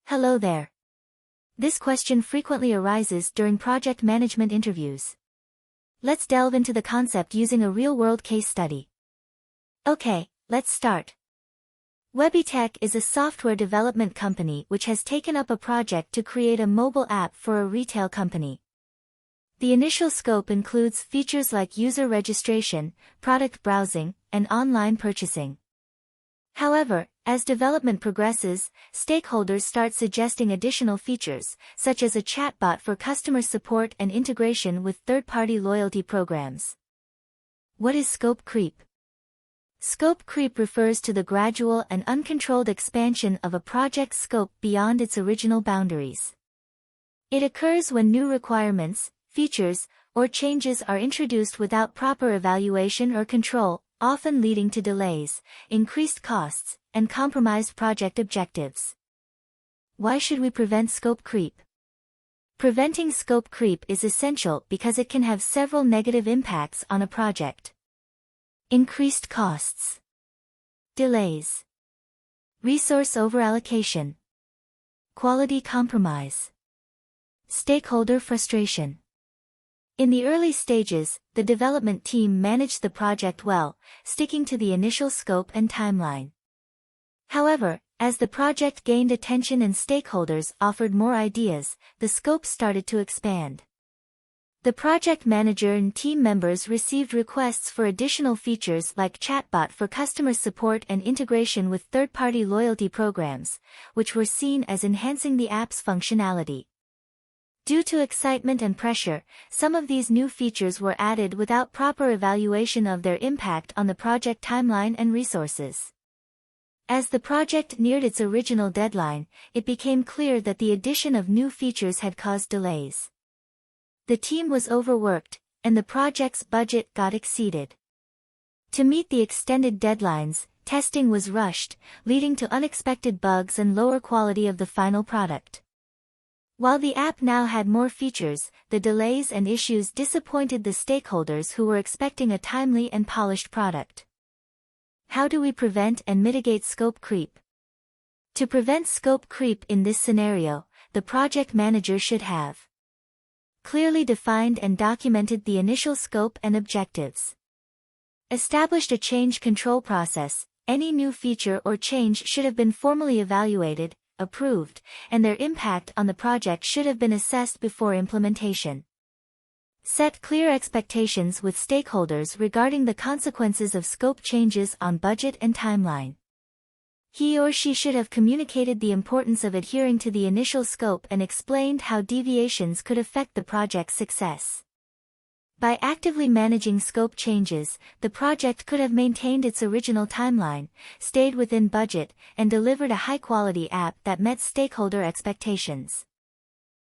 Hello there. This question frequently arises during project management interviews. Let's delve into the concept using a real-world case study. Okay, let's start. Webitech is a software development company which has taken up a project to create a mobile app for a retail company. The initial scope includes features like user registration, product browsing, and online purchasing. However, as development progresses, stakeholders start suggesting additional features, such as a chatbot for customer support and integration with third-party loyalty programs. What is scope creep? Scope creep refers to the gradual and uncontrolled expansion of a project's scope beyond its original boundaries. It occurs when new requirements, features, or changes are introduced without proper evaluation or control, often leading to delays, increased costs, and compromised project objectives. Why should we prevent scope creep? Preventing scope creep is essential because it can have several negative impacts on a project. Increased costs, delays, resource overallocation, quality compromise, stakeholder frustration. In the early stages, the development team managed the project well, sticking to the initial scope and timeline. However, as the project gained attention and stakeholders offered more ideas, the scope started to expand. The project manager and team members received requests for additional features like chatbot for customer support and integration with third-party loyalty programs, which were seen as enhancing the app's functionality. Due to excitement and pressure, some of these new features were added without proper evaluation of their impact on the project timeline and resources. As the project neared its original deadline, it became clear that the addition of new features had caused delays. The team was overworked, and the project's budget got exceeded. To meet the extended deadlines, testing was rushed, leading to unexpected bugs and lower quality of the final product. While the app now had more features, the delays and issues disappointed the stakeholders who were expecting a timely and polished product. How do we prevent and mitigate scope creep? To prevent scope creep in this scenario, the project manager should have clearly defined and documented the initial scope and objectives. Established a change control process. Any new feature or change should have been formally evaluated, approved, and their impact on the project should have been assessed before implementation. Set clear expectations with stakeholders regarding the consequences of scope changes on budget and timeline. He or she should have communicated the importance of adhering to the initial scope and explained how deviations could affect the project's success. By actively managing scope changes, the project could have maintained its original timeline, stayed within budget, and delivered a high-quality app that met stakeholder expectations.